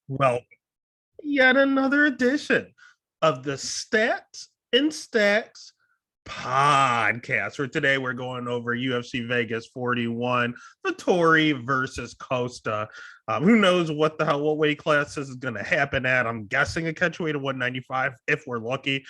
Well, yet another edition of the Stats and Stacks podcast. For today, we're going over UFC Vegas 41, Vettori versus Costa. Who knows what the hell, what weight class this is going to happen at? I'm guessing a catchweight of 195 if we're lucky.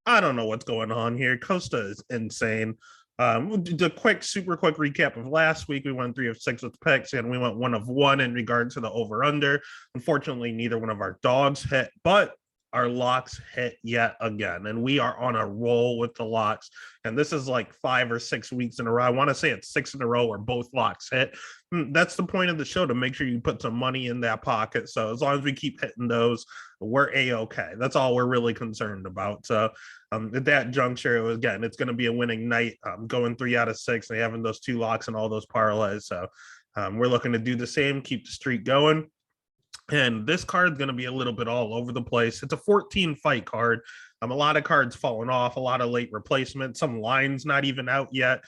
I don't know what's going on here. Costa is insane. The super quick recap of last week. We went 3 of 6 with picks, and we went 1 of 1 in regard to the over under. Unfortunately, neither one of our dogs hit, but our locks hit yet again, and we are on a roll with the locks. And this is like 5 or 6 weeks in a row. I want to say it's 6 in a row where both locks hit. That's the point of the show, to make sure you put some money in that pocket. So as long as we keep hitting those, we're a-okay. That's all we're really concerned about. So at that juncture, again, it's going to be a winning night. Going 3 out of 6 and having those 2 locks and all those parlays. So we're looking to do the same, keep the streak going. And this card is going to be a little bit all over the place. It's a 14 fight card. A lot of cards falling off, a lot of late replacements, some lines not even out yet,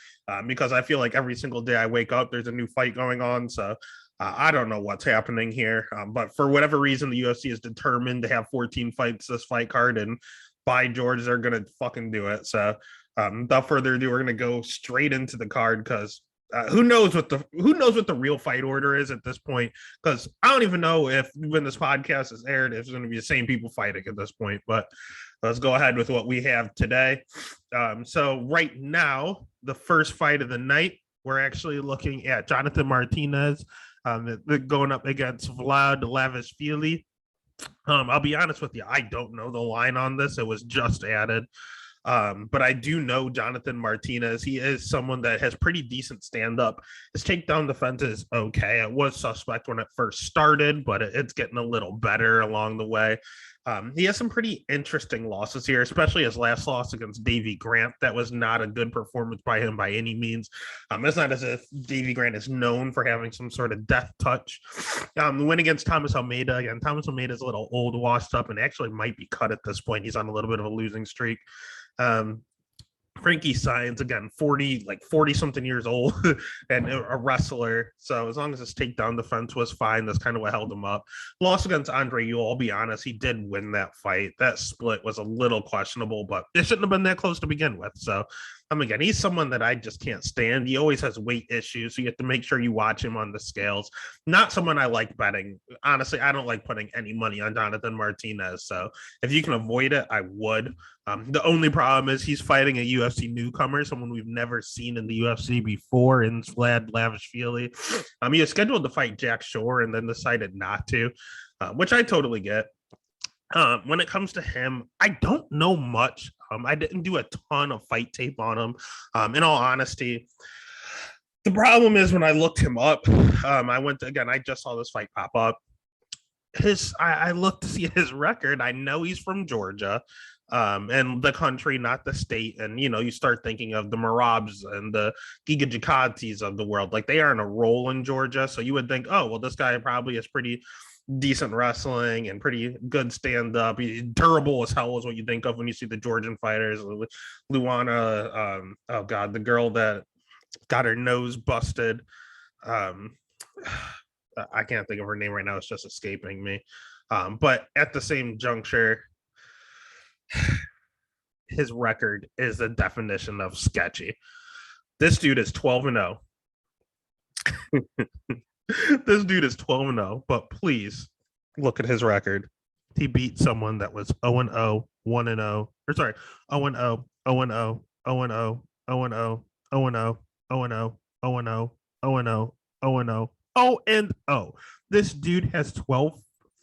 because I feel like every single day I wake up, there's a new fight going on. So I don't know what's happening here. But for whatever reason, the UFC is determined to have 14 fights this fight card. And by George, they're going to fucking do it. So without further ado, we're going to go straight into the card, because who knows what the real fight order is at this point? Because I don't even know if when this podcast is aired, if it's going to be the same people fighting at this point. But let's go ahead with what we have today. So right now, the first fight of the night, we're actually looking at Jonathan Martinez going up against Vlad Lavishvili. I'll be honest with you, I don't know the line on this. It was just added. But I do know Jonathan Martinez. He is someone that has pretty decent stand-up. His takedown defense is okay. It was suspect when it first started, but it's getting a little better along the way. He has some pretty interesting losses here, especially his last loss against Davey Grant. That was not a good performance by him by any means. It's not as if Davey Grant is known for having some sort of death touch. The win against Thomas Almeida, again, Thomas Almeida is a little old, washed up, and actually might be cut at this point. He's on a little bit of a losing streak. Frankie Saenz, again, 40 something years old and a wrestler. So as long as his takedown defense was fine, that's kind of what held him up. Loss against Andre Ewell, I'll be honest, he did win that fight. That split was a little questionable, but it shouldn't have been that close to begin with. So again, he's someone that I just can't stand. He always has weight issues, so you have to make sure you watch him on the scales. Not someone I like betting. Honestly, I don't like putting any money on Jonathan Martinez. So if you can avoid it, I would. The only problem is he's fighting a UFC newcomer, someone we've never seen in the UFC before, in Vlad Lavishvili. He was scheduled to fight Jack Shore and then decided not to, which I totally get. When it comes to him, I don't know much. I didn't do a ton of fight tape on him. In all honesty, the problem is when I looked him up, I just saw this fight pop up. I looked to see his record. I know he's from Georgia, and the country, not the state. And, you start thinking of the Marabs and the Giga Jakatis of the world. Like, they are in a role in Georgia. So you would think, oh, well, this guy probably is pretty decent wrestling and pretty good stand-up. Durable as hell is what you think of when you see the Georgian fighters. Luana, oh god, the girl that got her nose busted. I can't think of her name right now. It's just escaping me. But at the same juncture, his record is the definition of sketchy. This dude is 12-0. This dude is 12-0, but please look at his record. He beat someone that was 0-0, 1-0, or sorry, 0-0, 0-0, 0-0, 0-0, 0-0, 0-0, 0-0, 0-0, 0-0, 0-0. This dude has 12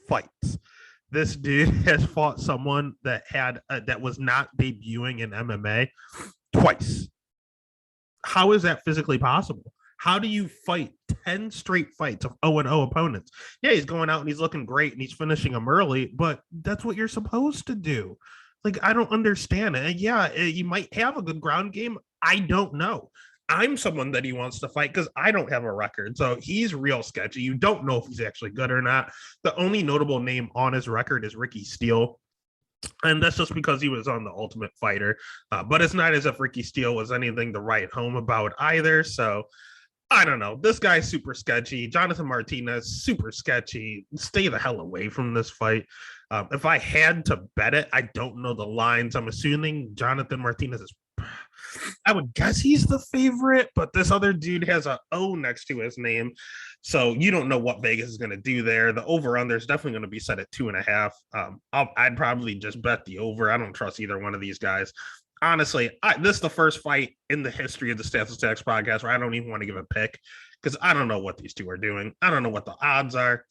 fights. This dude has fought someone that was not debuting in MMA twice. How is that physically possible? How do you fight 10 straight fights of 0-0 opponents? Yeah, he's going out and he's looking great and he's finishing them early, but that's what you're supposed to do. Like, I don't understand it. And yeah, he might have a good ground game. I don't know. I'm someone that he wants to fight because I don't have a record. So he's real sketchy. You don't know if he's actually good or not. The only notable name on his record is Ricky Steele. And that's just because he was on the Ultimate Fighter. But it's not as if Ricky Steele was anything to write home about either. So I don't know. This guy's super sketchy. Jonathan Martinez, super sketchy. Stay the hell away from this fight. If I had to bet it, I don't know the lines. I'm assuming Jonathan Martinez is. I would guess he's the favorite, but this other dude has a O next to his name. So you don't know what Vegas is going to do there. The over under is definitely going to be set at 2.5. I'd probably just bet the over. I don't trust either one of these guys. Honestly, this is the first fight in the history of the Stats and Stacks podcast where I don't even want to give a pick because I don't know what these two are doing. I don't know what the odds are.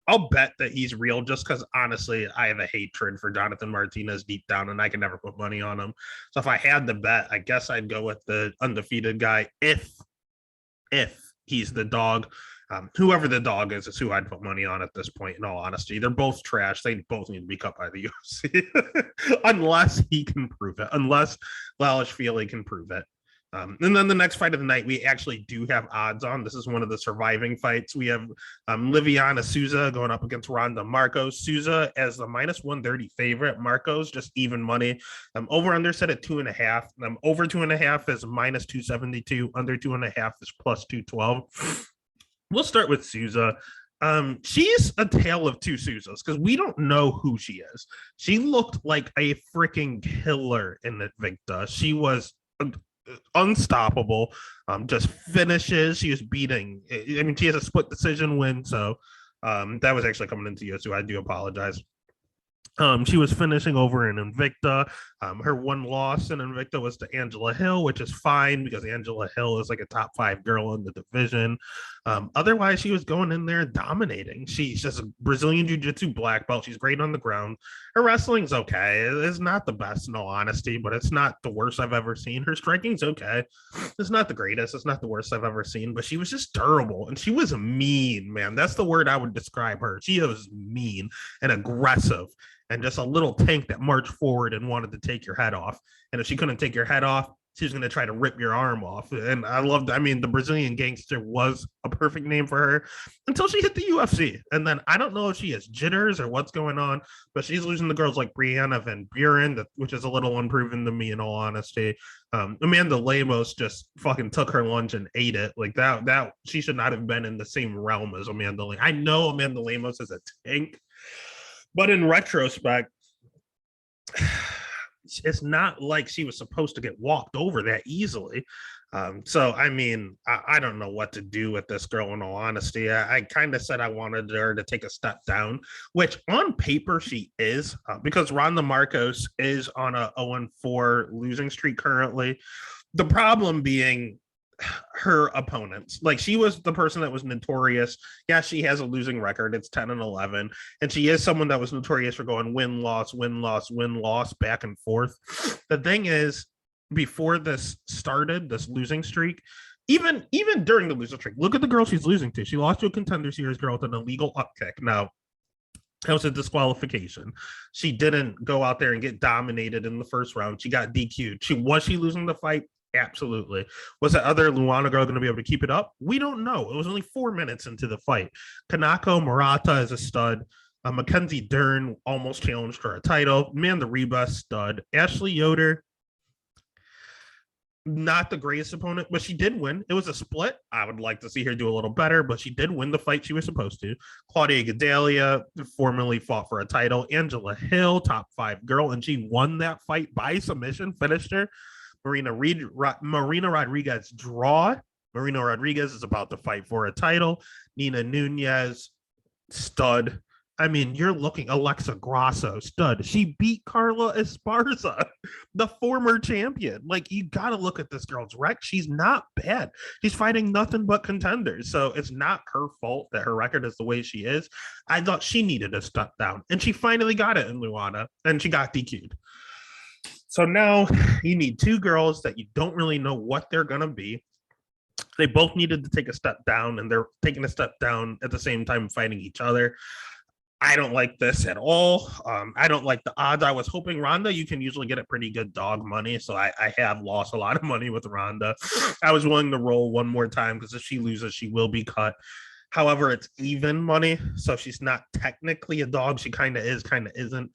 I'll bet that he's real just because honestly, I have a hatred for Jonathan Martinez deep down and I can never put money on him. So if I had to bet, I guess I'd go with the undefeated guy if he's the dog. Whoever the dog is who I'd put money on at this point, in all honesty. They're both trash. They both need to be cut by the UFC. Unless he can prove it. Unless Lalishvili can prove it. And then the next fight of the night, we actually do have odds on. This is one of the surviving fights. We have Liviana Souza going up against Ronda Marcos. Souza as the -130 favorite. Marcos just even money. Over under set at 2.5. Over 2.5 is -272. Under 2.5 is +212. We'll start with Souza. She's a tale of two Souzas because we don't know who she is. She looked like a freaking killer in Invicta. She was unstoppable. Just finishes. She was beating. I mean, she has a split decision win. So that was actually coming into you. So I do apologize. She was finishing over in Invicta. Her one loss in Invicta was to Angela Hill, which is fine because Angela Hill is like a top 5 girl in the division. Otherwise, she was going in there dominating. She's just a Brazilian Jiu-Jitsu black belt. She's great on the ground. Her wrestling's okay. It's not the best in all honesty, but it's not the worst I've ever seen. Her striking's okay. It's not the greatest. It's not the worst I've ever seen, but she was just durable and she was mean, man. That's the word I would describe her. She was mean and aggressive and just a little tank that marched forward and wanted to take your head off. And if she couldn't take your head off, she was going to try to rip your arm off. And I mean, the Brazilian Gangster was a perfect name for her until she hit the UFC. And then I don't know if she has jitters or what's going on, but she's losing the girls like Brianna Van Buren, which is a little unproven to me in all honesty. Amanda Lemos just fucking took her lunch and ate it. Like that she should not have been in the same realm as Amanda Lemos. I know Amanda Lemos is a tank, but in retrospect, it's not like she was supposed to get walked over that easily. So, I mean, I don't know what to do with this girl, in all honesty. I kind of said I wanted her to take a step down, which on paper she is, because Ronda Marcos is on a 0-4 losing streak currently. The problem being her opponents. Like, she was the person that was notorious. Yeah, she has a losing record. It's 10-11. And she is someone that was notorious for going win, loss, win, loss, win, loss, back and forth. The thing is, before this started, this losing streak, even during the losing streak, look at the girl she's losing to. She lost to a Contender Series girl with an illegal up kick. Now, that was a disqualification. She didn't go out there and get dominated in the first round. She got DQ'd. Was she losing the fight? Absolutely. Was that other Luana girl going to be able to keep it up? We don't know. It was only 4 minutes into the fight. Kanako Murata is a stud. Mackenzie Dern almost challenged for a title. Amanda Ribas, stud. Ashley Yoder, not the greatest opponent, but she did win. It was a split. I would like to see her do a little better, but she did win the fight she was supposed to. Claudia Gadelia formerly fought for a title. Angela Hill, top 5 girl, and she won that fight by submission, finished her. Marina Rodriguez draw. Marina Rodriguez is about to fight for a title. Nina Nunez, stud. I mean, you're looking Alexa Grasso, stud. She beat Carla Esparza, the former champion. Like, you got to look at this girl's rec. She's not bad. She's fighting nothing but contenders. So it's not her fault that her record is the way she is. I thought she needed to step down, and she finally got it in Luana, and she got DQ'd. So now you need 2 girls that you don't really know what they're going to be. They both needed to take a step down, and they're taking a step down at the same time fighting each other. I don't like this at all. I don't like the odds. I was hoping Ronda, you can usually get a pretty good dog money. So I have lost a lot of money with Ronda. I was willing to roll one more time because if she loses, she will be cut. However, it's even money. So she's not technically a dog. She kind of is, kind of isn't.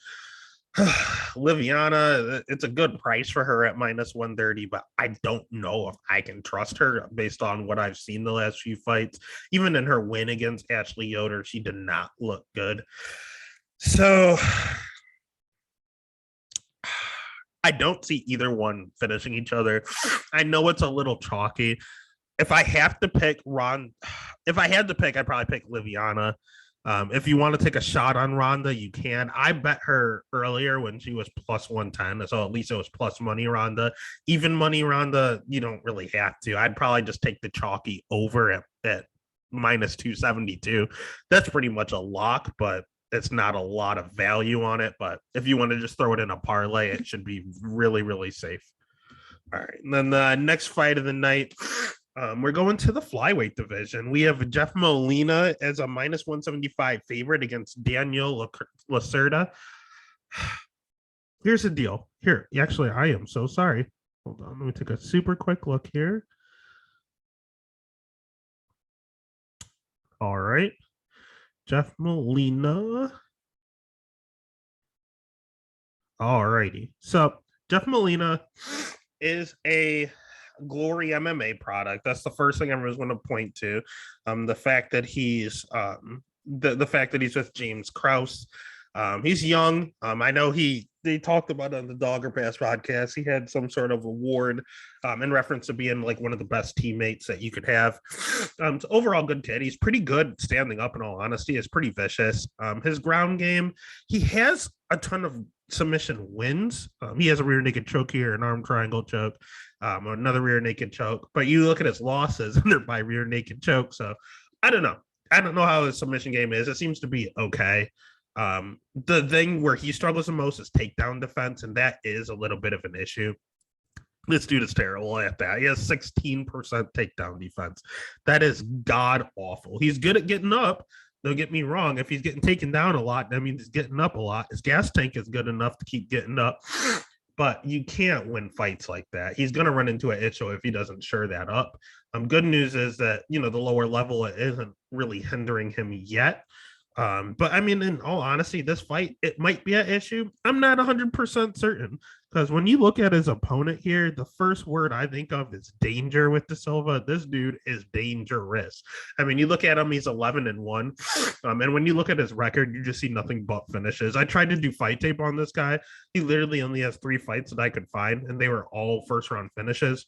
Liviana, it's a good price for her at minus 130, but I don't know if I can trust her based on what I've seen the last few fights. Even in her win against Ashley Yoder, she did not look good. So I don't see either one finishing each other. I know it's a little chalky. If I have to pick if I had to pick, I'd probably pick Liviana. If you want to take a shot on Ronda, you can. I bet her earlier when she was plus 110, so at least it was plus money Ronda. Even money Ronda, you don't really have to. I'd probably just take the chalky over at minus 272. That's pretty much a lock, but it's not a lot of value on it. But if you want to just throw it in a parlay, it should be really, really safe. All right. And then the next fight of the night, we're going to the flyweight division. We have Jeff Molina as a minus 175 favorite against Daniel Lacerda. Here's the deal. Here, actually, I am so sorry. Hold on. Let me take a super quick look here. All right. Jeff Molina. All righty. So Jeff Molina is a Glory MMA product. That's the first thing everyone's going to point to. The fact that he's the fact that he's with James Krause. He's young. I know they talked about it on the Dogger Pass podcast. He had some sort of award in reference to being like one of the best teammates that you could have. It's overall good kid. He's pretty good standing up, in all honesty. It's pretty vicious. His ground game, he has a ton of submission wins. He has a rear naked choke here, an arm triangle choke, another rear naked choke. But you look at his losses and they're by rear naked choke. So I don't know. I don't know how his submission game is. It seems to be okay. The thing where he struggles the most is takedown defense, and that is a little bit of an issue. This dude is terrible at that. He has 16% takedown defense. That is god awful. He's good at getting up. Don't get me wrong. If he's getting taken down a lot, that means he's getting up a lot. His gas tank is good enough to keep getting up, but you can't win fights like that. He's going to run into an issue if he doesn't shore that up. Good news is that, the lower level isn't really hindering him yet. But I mean, in all honesty, this fight, it might be an issue. I'm not 100% certain, because when you look at his opponent here, the first word I think of is danger with De Silva. This dude is dangerous. I mean, you look at him, he's 11-1. And when you look at his record, you just see nothing but finishes. I tried to do fight tape on this guy. He literally only has 3 fights that I could find, and they were all first round finishes.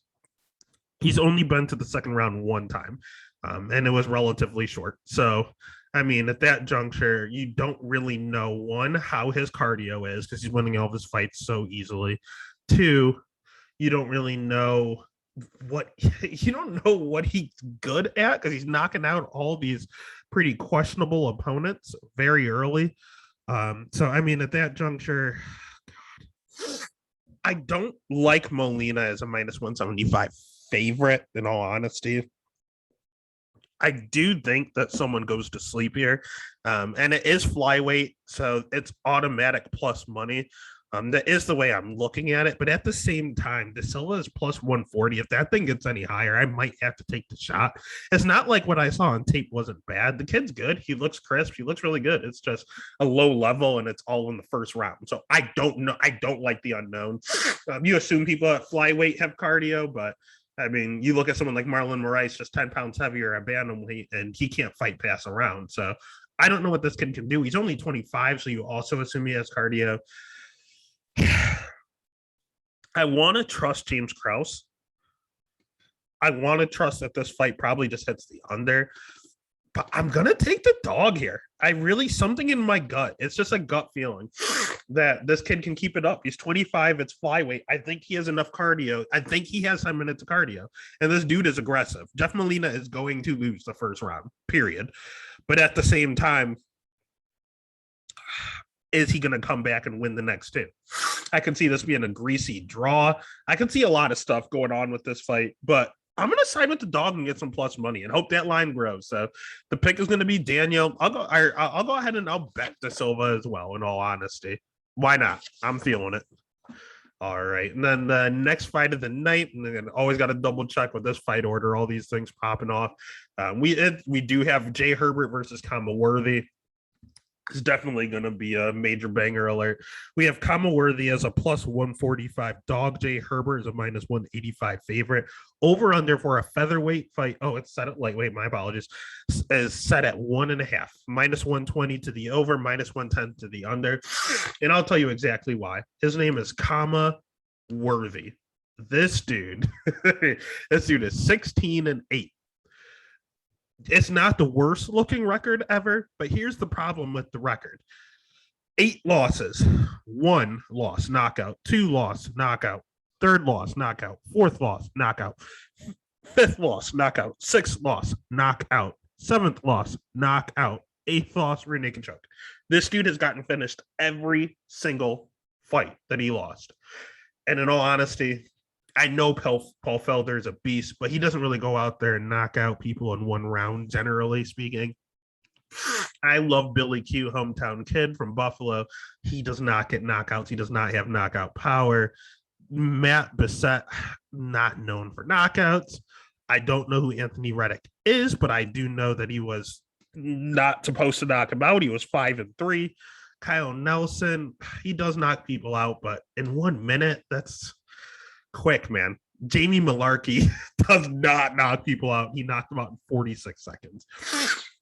He's only been to the second round 1 time, and it was relatively short. So, I mean, at that juncture, you don't really know, 1, how his cardio is, because he's winning all of his fights so easily. 2, you don't really know what he's good at, because he's knocking out all these pretty questionable opponents very early. So, I mean, at that juncture, God, I don't like Molina as a minus 175 favorite, in all honesty. I do think that someone goes to sleep here, and it is flyweight, so it's automatic plus money. That is the way I'm looking at it. But at the same time, De Silva is plus 140. If that thing gets any higher, I might have to take the shot. It's not like what I saw on tape wasn't bad. The kid's good. He looks crisp. He looks really good. It's just a low level, and it's all in the first round. So I don't know. I don't like the unknown. You assume people at flyweight have cardio, but I mean, you look at someone like Marlon Moraes, just 10 pounds heavier at bantamweight, and he can't fight pass around. So I don't know what this kid can do. He's only 25, so you also assume he has cardio. I want to trust James Krause. I want to trust that this fight probably just hits the under, but I'm going to take the dog here. Something in my gut, it's just a gut feeling that this kid can keep it up. He's 25. It's flyweight. I think he has enough cardio. I think he has 10 minutes of cardio. And this dude is aggressive. Jeff Molina is going to lose the first round, period. But at the same time, is he going to come back and win the next 2? I can see this being a greasy draw. I can see a lot of stuff going on with this fight, but I'm going to side with the dog and get some plus money and hope that line grows. So the pick is going to be Daniel. I'll go ahead and I'll bet De Silva as well, in all honesty. Why not? I'm feeling it. All right. And then the next fight of the night, and then always got to double check with this fight order, all these things popping off. We do have Jay Herbert versus Kama Worthy. It's definitely going to be a major banger alert. We have Worthy as a plus 145 dog. Jay Herbert is a minus 185 favorite. Over under for a featherweight fight. Oh, it's set at lightweight. My apologies. Is set at 1.5. Minus 120 to the over, minus 110 to the under. And I'll tell you exactly why. His name is Worthy. This dude, this dude is 16-8. It's not the worst looking record ever, but here's the problem with the record. 8 losses, 1 loss, knockout, 2 loss, knockout, 3rd loss, knockout, 4th loss, knockout, 5th loss, knockout, 6th loss, knockout, 7th loss, knockout, 8th loss, rear naked choke. This dude has gotten finished every single fight that he lost. And in all honesty, I know Paul Felder is a beast, but he doesn't really go out there and knock out people in one round, generally speaking. I love Billy Q, hometown kid from Buffalo. He does not get knockouts. He does not have knockout power. Matt Bissett, not known for knockouts. I don't know who Anthony Reddick is, but I do know that he was not supposed to knock him out. He was 5-3. Kyle Nelson, he does knock people out, but in 1 minute, that's quick, man. Jamie Malarkey does not knock people out. He knocked them out in 46 seconds.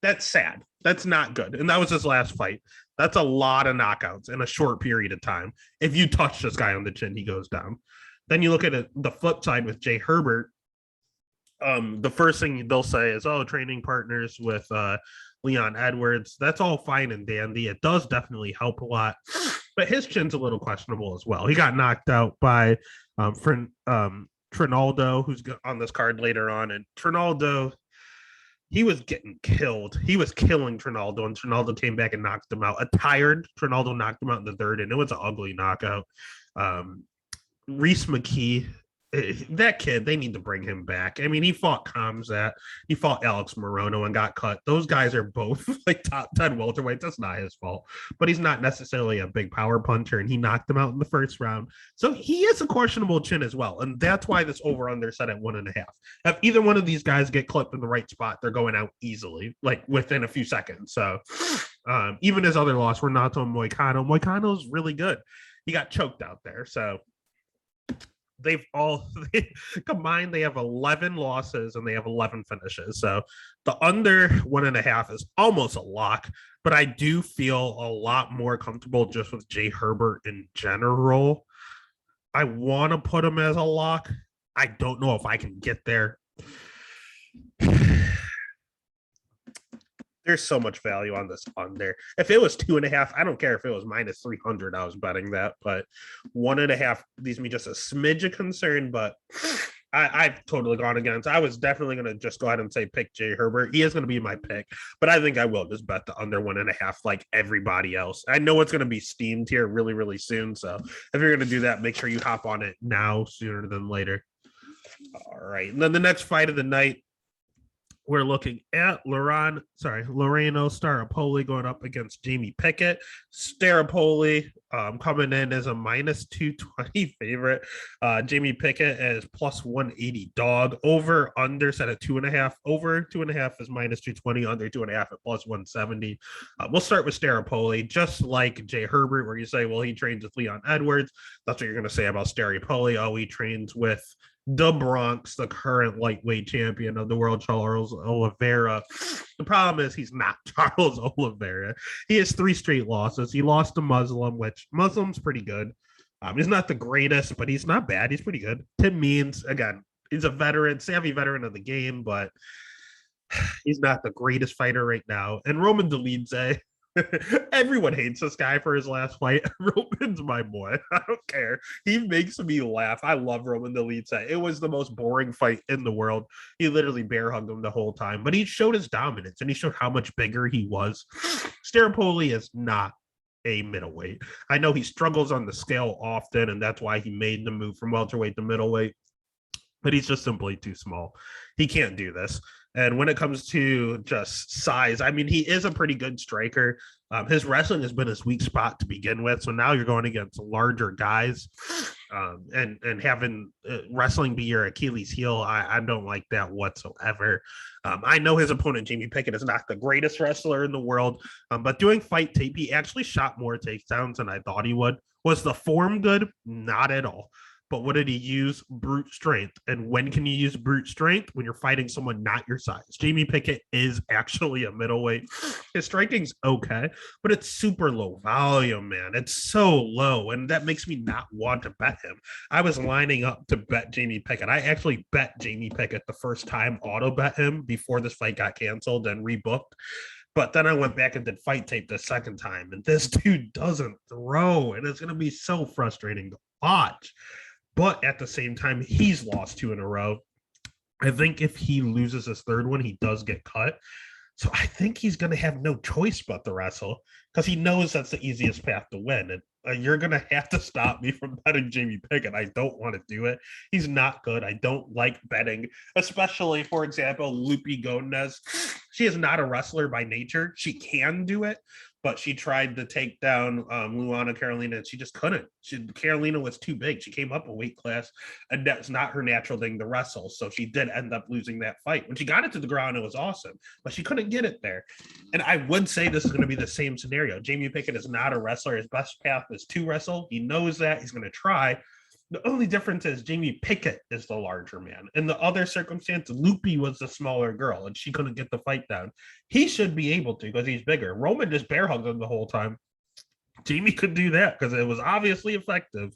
That's sad. That's not good. And that was his last fight. That's a lot of knockouts in a short period of time. If you touch this guy on the chin, he goes down. Then you look at it, the flip side with Jay Herbert. The first thing they'll say is, oh, training partners with Leon Edwards. That's all fine and dandy. It does definitely help a lot. But his chin's a little questionable as well. He got knocked out by Renaldo, who's on this card later on. And Renaldo, he was getting killed. He was killing Renaldo, and Renaldo came back and knocked him out. A tired Renaldo knocked him out in the 3rd, and it was an ugly knockout. Reese McKee, that kid, they need to bring him back. I mean, he fought Kamzat, he fought Alex Morono and got cut. Those guys are both like top 10 welterweights. That's not his fault, but he's not necessarily a big power puncher, and he knocked him out in the 1st round. So he is a questionable chin as well, and that's why this over under set at 1.5. If either one of these guys get clipped in the right spot, they're going out easily, like within a few seconds. So even his other loss, Renato Moicano's really good. He got choked out there. So they've all combined, they have 11 losses and they have 11 finishes. So the under 1.5 is almost a lock, but I do feel a lot more comfortable just with Jay Herbert in general. I want to put him as a lock. I don't know if I can get there. There's so much value on this under. If it was 2.5, I don't care if it was minus 300. I was betting that, but 1.5 leaves me just a smidge of concern. But I've totally gone against. I was definitely going to just go ahead and say pick Jay Herbert. He is going to be my pick, but I think I will just bet the under 1.5 like everybody else. I know it's going to be steamed here really, really soon. So if you're going to do that, make sure you hop on it now sooner than later. All right. And then the next fight of the night, we're looking at Loreno Staropoli going up against Jamie Pickett. Staropoli coming in as a minus 220 favorite. Jamie Pickett is plus 180 dog. Over under set at 2.5. Over 2.5 is minus 220. Under 2.5 at plus 170. We'll start with Staropoli, just like Jay Herbert, where you say, well, he trains with Leon Edwards. That's what you're going to say about Staropoli. Oh, he trains with the Bronx, the current lightweight champion of the world, Charles Oliveira. The problem is he's not Charles Oliveira. He has 3 straight losses. He lost to Muslim, which Muslim's pretty good. He's not the greatest, but he's not bad. He's pretty good. Tim Means, again, he's a veteran, savvy veteran of the game, but he's not the greatest fighter right now. And Roman Dolidze, everyone hates this guy for his last fight. Roman's my boy. I don't care. He makes me laugh. I love Roman Dolidze. It was the most boring fight in the world. He literally bear hugged him the whole time, but he showed his dominance and he showed how much bigger he was. Staropoli is not a middleweight. I know he struggles on the scale often, and that's why he made the move from welterweight to middleweight. but he's just simply too small. He can't do this. And when it comes to just size, I mean, he is a pretty good striker. His wrestling has been his weak spot to begin with. So now you're going against larger guys, and having wrestling be your Achilles heel. I don't like that whatsoever. I know his opponent, Jamie Pickett, is not the greatest wrestler in the world, but doing fight tape, he actually shot more takedowns than I thought he would. Was the form good? Not at all. But what did he use? Brute strength. And when can you use brute strength? When you're fighting someone not your size. Jamie Pickett is actually a middleweight. His striking's okay, but it's super low volume, man. It's so low, and that makes me not want to bet him. I was lining up to bet Jamie Pickett. I actually bet Jamie Pickett the first time, auto bet him before this fight got canceled and rebooked. But then I went back and did fight tape the second time, and this dude doesn't throw, and it's going to be so frustrating to watch. But at the same time, he's lost 2 in a row. I think if he loses his third one, he does get cut. So I think he's going to have no choice but to wrestle because he knows that's the easiest path to win. And you're going to have to stop me from betting Jamie Pickett. I don't want to do it. He's not good. I don't like betting, especially, for example, Lupi Gomez. She is not a wrestler by nature. She can do it, but she tried to take down Luana Carolina, and she just couldn't. Carolina was too big. She came up a weight class, and that's not her natural thing to wrestle. So she did end up losing that fight. When she got it to the ground, it was awesome, but she couldn't get it there. And I would say this is going to be the same scenario. Jamie Pickett is not a wrestler. His best path is to wrestle. He knows that. He's going to try. The only difference is Jamie Pickett is the larger man. In the other circumstance, Lupi was the smaller girl, and she couldn't get the fight down. He should be able to because he's bigger. Roman just bear hugged him the whole time. Jamie could do that because it was obviously effective.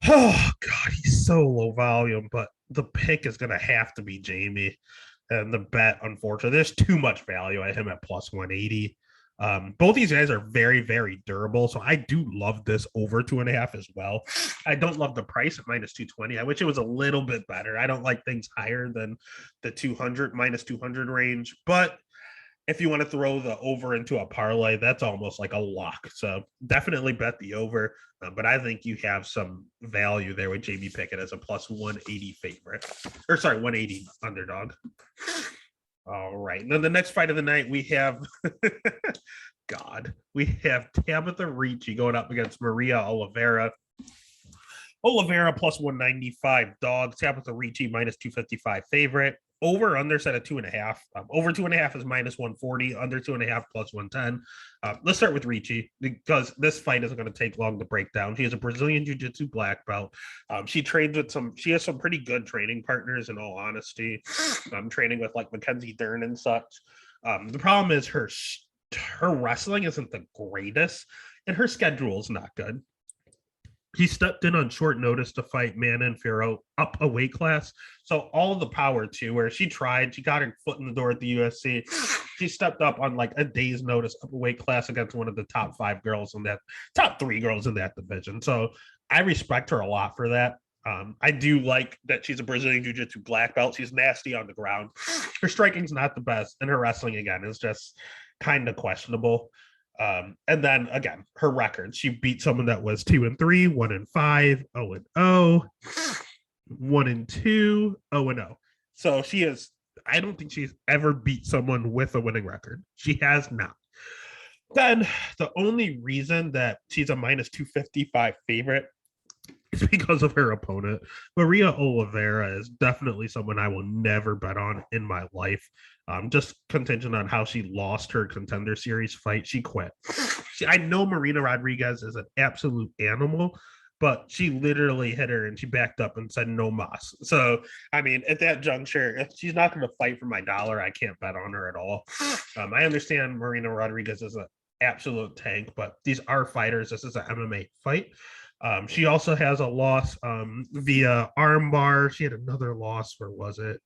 Oh, God, he's so low volume, but the pick is going to have to be Jamie. And the bet, unfortunately, there's too much value at him at plus 180. Both these guys are very, very durable. So I do love this over 2.5 as well. I don't love the price at minus 220. I wish it was a little bit better. I don't like things higher than the 200, minus 200 range. But if you want to throw the over into a parlay, that's almost like a lock. So definitely bet the over. But I think you have some value there with Jamie Pickett as a plus 180 favorite. Or sorry, 180 underdog. All right. Now, the next fight of the night, we have, we have Tabitha Ricci going up against Maria Oliveira. Oliveira plus 195 dog. Tabitha Ricci minus 255 favorite. Over under set at 2.5. Over 2.5 is minus 140. Under 2.5 plus 110. Let's start with Ricci because this fight isn't going to take long to break down. She is a Brazilian Jiu-Jitsu black belt. She trains with she has some pretty good training partners, in all honesty. Training with like Mackenzie Dern and such. The problem is her wrestling isn't the greatest, and her schedule is not good. He stepped in on short notice to fight Manon Fiorot up a weight class. So all of the power to where she tried, she got her foot in the door at the UFC. She stepped up on like a day's notice up a weight class against one of the top 5 girls in that, top 3 girls in that division. So I respect her a lot for that. I do like that she's a Brazilian Jiu-Jitsu black belt. She's nasty on the ground. Her striking's not the best, and her wrestling, again, is just kind of questionable. And then again, her record, she beat someone that was 2-3, 1-5, 0-0, 1-2, 0-0. So she is, I don't think she's ever beat someone with a winning record. She has not. Then the only reason that she's a minus 255 favorite is because of her opponent. Maria Oliveira is definitely someone I will never bet on in my life. Just contingent on how she lost her Contender Series fight. She quit. I know Marina Rodriguez is an absolute animal, but she literally hit her and she backed up and said no mas. So, I mean, at that juncture, if she's not going to fight for my dollar, I can't bet on her at all. I understand Marina Rodriguez is an absolute tank, but these are fighters. This is an MMA fight. She also has a loss via armbar. She had another loss. Where was it?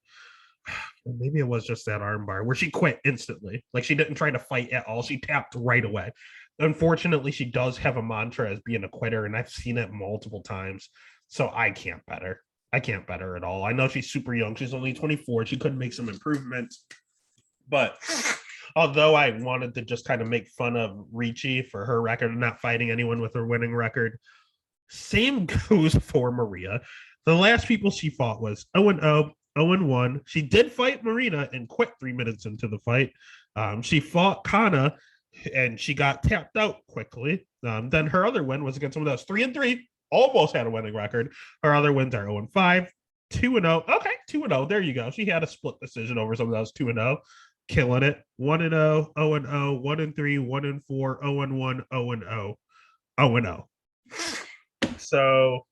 Maybe it was just that armbar where she quit instantly. Like she didn't try to fight at all. She tapped right away. Unfortunately, she does have a mantra as being a quitter, and I've seen it multiple times. So I can't bet her. I can't bet her at all. I know she's super young. She's only 24. She could make some improvements. But although I wanted to just kind of make fun of Ricci for her record, not fighting anyone with her winning record, same goes for Maria. The last people she fought was 0-0, 0-1. She did fight Molina and quit 3 minutes into the fight. She fought Cota and she got tapped out quickly. Then her other win was against someone that was 3-3, almost had a winning record. Her other wins are 0-5, 2-0. Okay, 2-0. There you go. She had a split decision over someone that was 2-0. Killing it. 1-0, 0-0, 1-3, 1-4, 0-1, 0-0, 0-0. So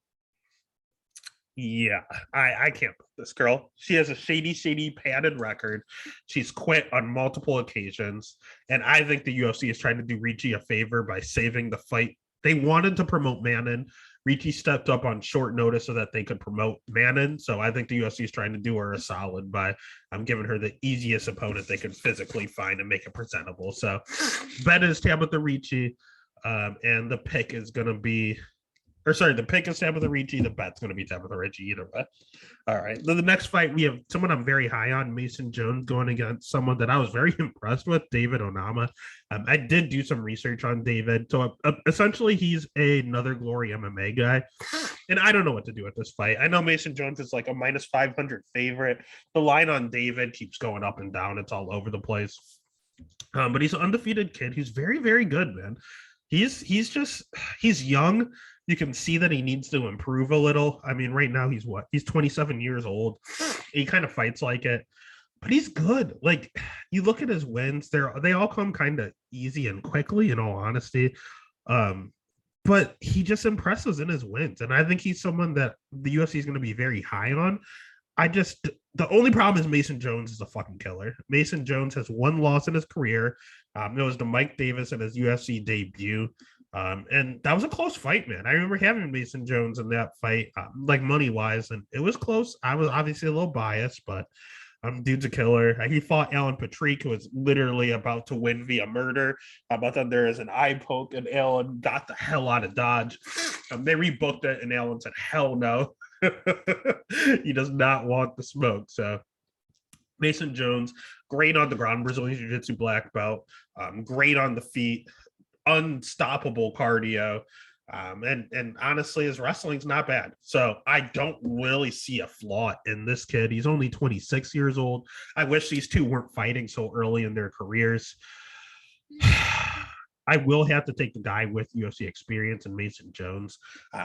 yeah, I can't put this girl. She has a shady padded record. She's quit on multiple occasions. And I think the UFC is trying to do Ricci a favor by saving the fight. They wanted to promote Manon. Ricci stepped up on short notice so that they could promote Manon. So I think the UFC is trying to do her a solid by giving her the easiest opponent they could physically find and make it presentable. So bet is Tabitha Ricci. And the pick is going to be the pick is Tabitha Ricci. The bet's going to be Tabitha Ricci either way. All right. Then the next fight, we have someone I'm very high on, Mason Jones, going against someone that I was very impressed with, David Onama. I did do some research on David. So essentially, he's another Glory MMA guy. And I don't know what to do with this fight. I know Mason Jones is like a minus 500 favorite. The line on David keeps going up and down. It's all over the place. But he's an undefeated kid. He's very, very good, man. He's young. You can see that he needs to improve a little. I mean, right now he's 27 years old. He kind of fights like it, but he's good. Like, you look at his wins, they all come kind of easy and quickly, in all honesty. But he just impresses in his wins. And I think he's someone that the UFC is going to be very high on. The only problem is Mason Jones is a fucking killer. Mason Jones has one loss in his career. It was to Mike Davis in his UFC debut. And that was a close fight, man. I remember having Mason Jones in that fight, like money wise, and it was close. I was obviously a little biased, but dude's a killer. He fought Alan Patrick, who was literally about to win via murder. But then there is an eye poke, and Alan got the hell out of Dodge. They rebooked it, and Alan said, hell no. He does not want the smoke. So Mason Jones, great on the ground, Brazilian Jiu-Jitsu black belt, great on the feet, unstoppable cardio. And honestly, his wrestling's not bad. So I don't really see a flaw in this kid. He's only 26 years old. I wish these two weren't fighting so early in their careers. I will have to take the guy with UFC experience and Mason Jones.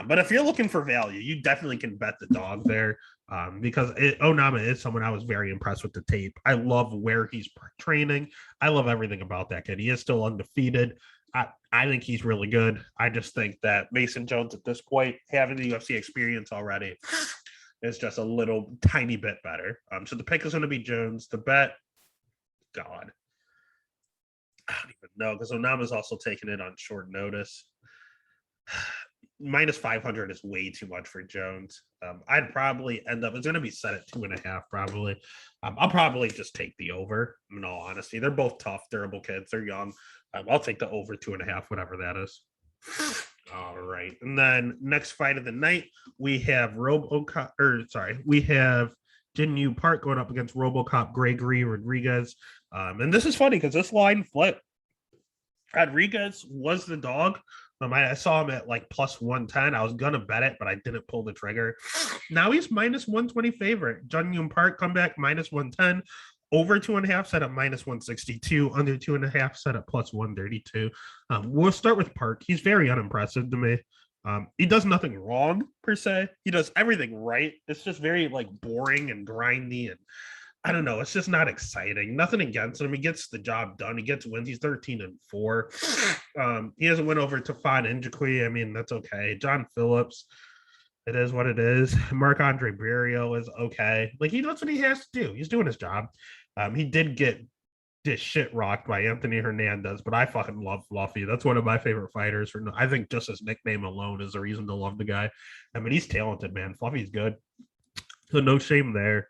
But if you're looking for value, you definitely can bet the dog there because Onama is someone I was very impressed with the tape. I love where he's training. I love everything about that kid. He is still undefeated. I think he's really good. I just think that Mason Jones at this point, having the UFC experience already, is just a little tiny bit better. So the pick is going to be Jones. The bet, God, I don't even know, because Onama's also taking it on short notice. Minus 500 is way too much for Jones. I'd probably end up, it's going to be set at 2.5 probably. I'll probably just take the over, in all honesty. They're both tough, durable kids. They're young. I'll take the over 2.5, whatever that is. All right. And then next fight of the night, we have we have Jin Yu Park going up against RoboCop Gregory Rodriguez. And this is funny because this line flipped. Rodriguez was the dog. I saw him at like plus 110. I was going to bet it, but I didn't pull the trigger. Now he's minus 120 favorite. Jin Yu Park comeback minus 110. Over 2.5 set at minus 162. Under 2.5 set at plus 132. We'll start with Park. He's very unimpressive to me. He does nothing wrong per se. He does everything right. It's just very like boring and grindy, and I don't know. It's just not exciting. Nothing against him. He gets the job done. He gets wins. He's 13-4. He has a win over Tafan Njoku. I mean, that's okay. John Phillips. It is what it is. Marc-Andre Barrio is okay. Like, he knows what he has to do. He's doing his job. He did get this shit rocked by Anthony Hernandez, but I fucking love Fluffy. That's one of my favorite fighters. I think just his nickname alone is a reason to love the guy. I mean, he's talented, man. Fluffy's good. So no shame there.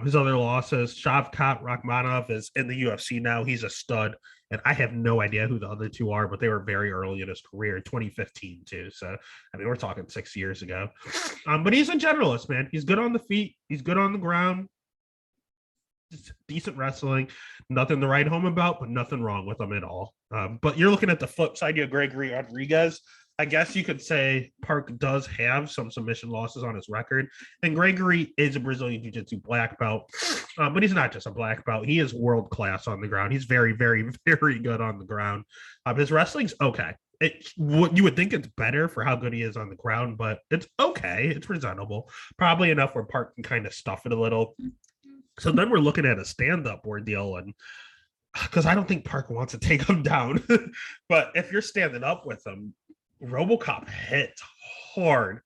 His other losses, Shavkat Rakhmonov is in the UFC now. He's a stud. And I have no idea who the other two are, but they were very early in his career, 2015 too. So, I mean, we're talking 6 years ago. But he's a generalist, man. He's good on the feet. He's good on the ground. Just decent wrestling. Nothing to write home about, but nothing wrong with him at all. But you're looking at the flip side. You have Gregory Rodriguez. I guess you could say Park does have some submission losses on his record, and Gregory is a Brazilian Jiu-Jitsu black belt, but he's not just a black belt. He is world class on the ground. He's very, very, very good on the ground. His wrestling's okay. You would think it's better for how good he is on the ground, but it's okay. It's presentable. Probably enough where Park can kind of stuff it a little. So then we're looking at a stand-up ordeal, and because I don't think Park wants to take him down, but if you're standing up with him, RoboCop hits hard.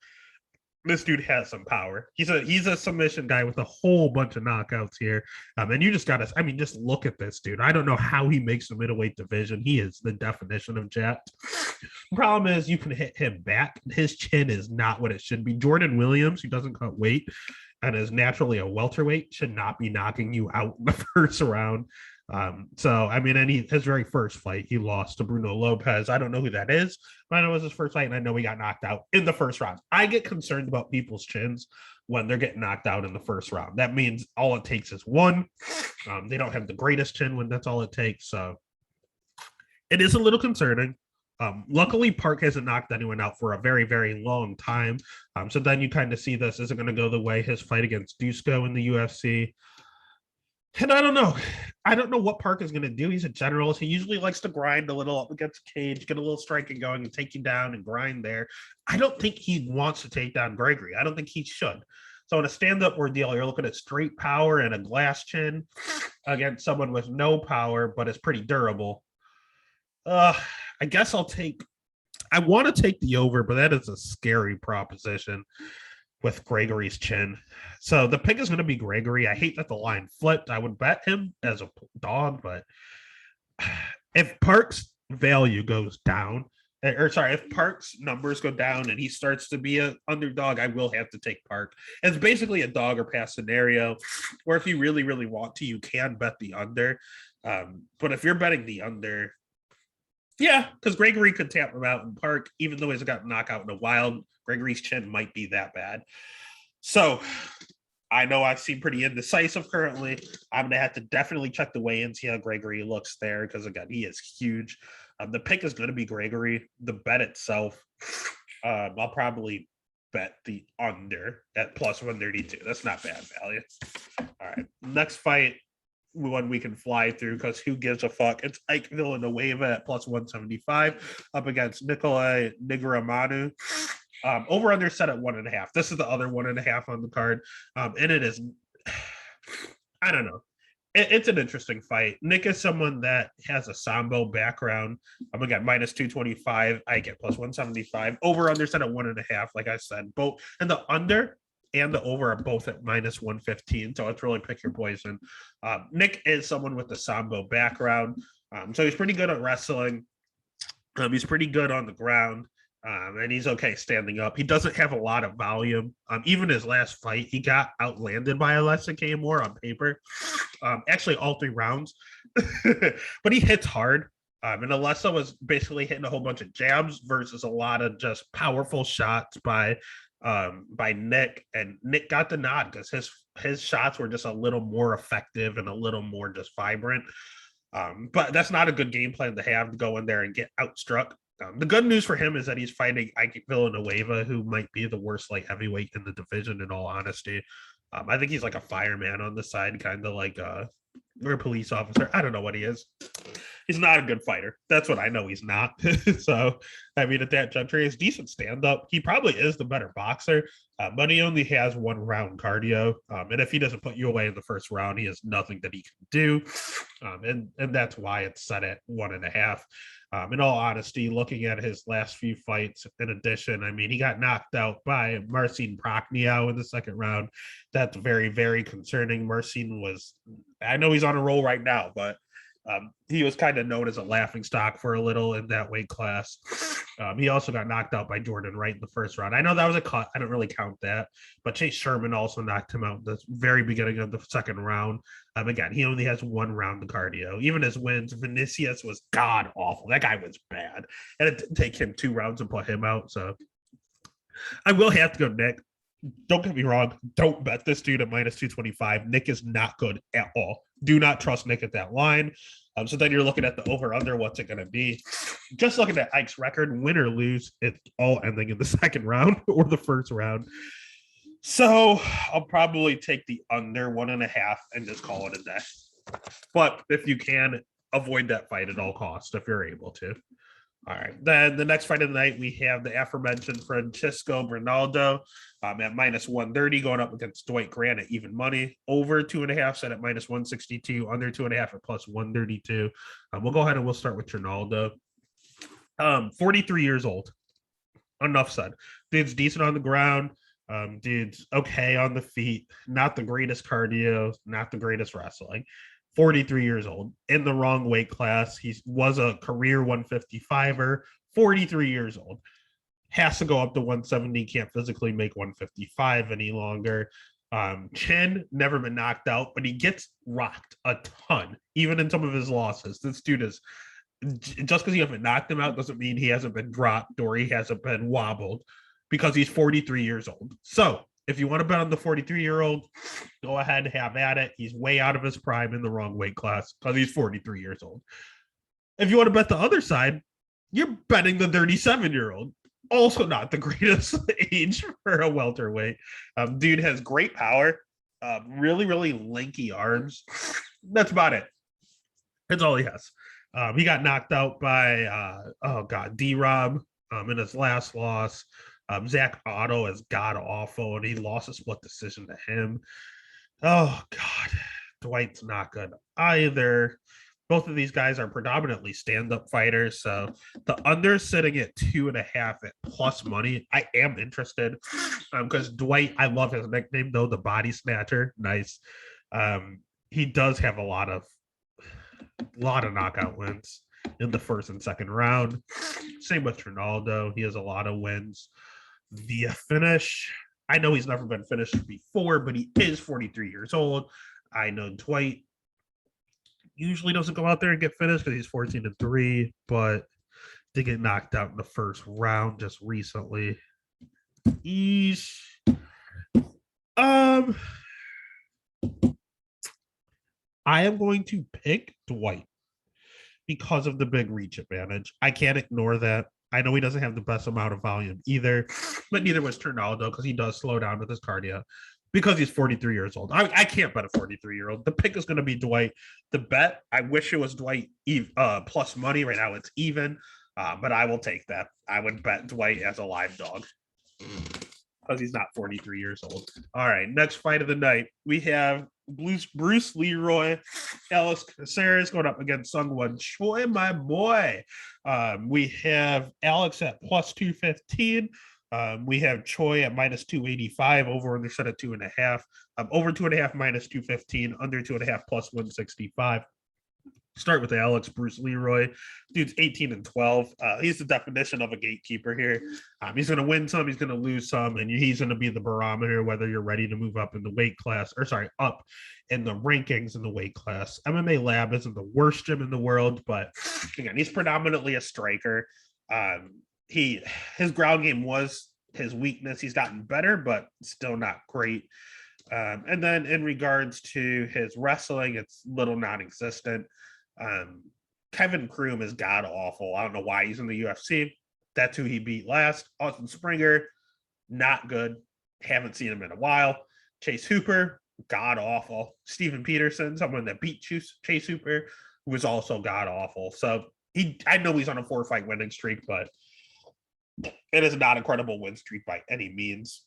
This dude has some power. He's a submission guy with a whole bunch of knockouts here. And you just gotta, I mean, just look at this dude. I don't know how he makes the middleweight division. He is the definition of jacked. The problem is you can hit him back. His chin is not what it should be. Jordan Williams, who doesn't cut weight and is naturally a welterweight, should not be knocking you out in the first round. So I mean, and his very first fight, he lost to Bruno Lopez. I don't know who that is, but I know it was his first fight, and I know he got knocked out in the first round. I get concerned about people's chins when they're getting knocked out in the first round. That means all it takes is one. They don't have the greatest chin when that's all it takes. So it is a little concerning. Luckily, Park hasn't knocked anyone out for a very, very long time. So then you kind of see this isn't going to go the way his fight against Dusko in the UFC. And I don't know. I don't know what Park is going to do. He's a generalist. He usually likes to grind a little up against the cage, get a little striking going and take you down and grind there. I don't think he wants to take down Gregory. I don't think he should. So in a stand-up ordeal, you're looking at straight power and a glass chin against someone with no power, but is pretty durable. I guess I want to take the over, but that is a scary proposition with Gregory's chin. So the pick is going to be Gregory. I hate that the line flipped. I would bet him as a dog, but if Park's value goes down, if Park's numbers go down and he starts to be an underdog, I will have to take Park. It's basically a dog or pass scenario, or if you really, really want to, you can bet the under. But if you're betting the under, yeah, because Gregory could tap him out in Park, even though he's got knockout in a wild. Gregory's chin might be that bad. So I know I've seen pretty indecisive currently. I'm going to have to definitely check the weigh-in, see how Gregory looks there, because, again, he is huge. The pick is going to be Gregory. The bet itself, I'll probably bet the under at plus 132. That's not bad value. All right, next fight, one we can fly through because who gives a fuck? It's Ike Villanueva at plus 175 up against Nikolai Negramanu. Over under set at 1.5. This is the other 1.5 on the card. And it is, I don't know. It's an interesting fight. Nick is someone that has a Sambo background. Again, minus 225. I get plus 175. Over under set at 1.5. Like I said, both and the under and the over are both at minus 115. So let's really pick your poison. Nick is someone with a Sambo background. So he's pretty good at wrestling. He's pretty good on the ground. And he's okay standing up. He doesn't have a lot of volume. Even his last fight, he got outlanded by Alessa Kmore on paper. Actually, all 3 rounds. But he hits hard. And Alessa was basically hitting a whole bunch of jabs versus a lot of just powerful shots by Nick. And Nick got the nod because his shots were just a little more effective and a little more just vibrant. But that's not a good game plan to have, to go in there and get outstruck. The good news for him is that he's fighting Ike Villanueva, who might be the worst light heavyweight in the division, in all honesty. I think he's like a fireman on the side, kind of like a police officer. I don't know what he is. He's not a good fighter. That's what I know he's not. So, I mean, at that juncture, he's decent stand-up. He probably is the better boxer, but he only has 1 round cardio. And if he doesn't put you away in the first round, he has nothing that he can do. And that's why it's set at 1.5. In all honesty, looking at his last few fights, in addition, I mean, he got knocked out by Marcin Prachnio in the second round. That's very, very concerning. Marcin was, I know he's on a roll right now, but he was kind of known as a laughingstock for a little in that weight class. He also got knocked out by Jordan Wright in the first round. I know that was a cut. I don't really count that. But Chase Sherman also knocked him out in the very beginning of the second round. Again, he only has 1 round of cardio. Even his wins, Vinicius was god awful. That guy was bad. And it didn't take him 2 rounds to put him out. So I will have to go Nick. Don't get me wrong. Don't bet this dude at minus 225. Nick is not good at all. Do not trust Nick at that line. So then you're looking at the over-under. What's it going to be? just looking at Ike's record, win or lose, it's all ending in the second round or the first round. So I'll probably take the under 1.5 and just call it a day. But if you can, avoid that fight at all costs if you're able to. All right. Then the next fight of the night, we have the aforementioned Francisco Renaldo at minus 130 going up against Dwight Grant at even money. Over 2.5 set at minus 162, under 2.5 at plus 132. We'll go ahead and we'll start with Renaldo. 43 years old. Enough said. Dude's decent on the ground. Dude's okay on the feet. Not the greatest cardio, not the greatest wrestling. 43 years old, in the wrong weight class. He was a career 155er, 43 years old. Has to go up to 170, can't physically make 155 any longer. Chin, never been knocked out, but he gets rocked a ton, even in some of his losses. This dude is, just because you haven't knocked him out doesn't mean he hasn't been dropped or he hasn't been wobbled, because he's 43 years old. So if you want to bet on the 43-year-old, go ahead and have at it. He's way out of his prime in the wrong weight class because he's 43 years old. If you want to bet the other side, you're betting the 37-year-old. Also not the greatest age for a welterweight. Dude has great power, really, really lanky arms. That's about it. That's all he has. He got knocked out by, D-Rob in his last loss. Zach Otto is god awful, and he lost a split decision to him. Oh God, Dwight's not good either. Both of these guys are predominantly stand-up fighters, so the under sitting at 2.5 at plus money. I am interested because Dwight, I love his nickname though, the Body Snatcher. Nice. He does have a lot of knockout wins in the first and second round. Same with Renaldo. He has a lot of wins via finish. I know he's never been finished before, but he is 43 years old. I know Dwight usually doesn't go out there and get finished because he's 14-3, but did get knocked out in the first round just recently. I am going to pick Dwight because of the big reach advantage. I can't ignore that. I know he doesn't have the best amount of volume either, but neither was Renaldo because he does slow down with his cardio because he's 43 years old. I can't bet a 43-year-old. The pick is going to be Dwight. The bet, I wish it was Dwight plus money. Right now it's even, but I will take that. I would bet Dwight as a live dog because he's not 43 years old. All right, next fight of the night. We have Bruce Leroy, Alex Caceres going up against Sungwon Choi, my boy. We have Alex at plus 215. We have Choi at minus 285, over under set at 2.5. Over 2.5 minus 215, under 2.5 plus 165. Start with Alex. Bruce Leroy. Dude's 18-12. He's the definition of a gatekeeper here. He's going to win some, he's going to lose some, and he's going to be the barometer whether you're ready to move up in the weight class, up in the rankings in the weight class. MMA Lab isn't the worst gym in the world, but again, he's predominantly a striker. His ground game was his weakness. He's gotten better, but still not great. And then in regards to his wrestling, it's little non-existent. Kevin Kroom is god awful. I don't know why he's in the UFC. That's who he beat last. Austin Springer, not good. Haven't seen him in a while. Chase Hooper, god awful. Steven Peterson, someone that beat Chase Hooper, who was also god awful. So I know he's on a 4-fight winning streak, but it is not a credible win streak by any means.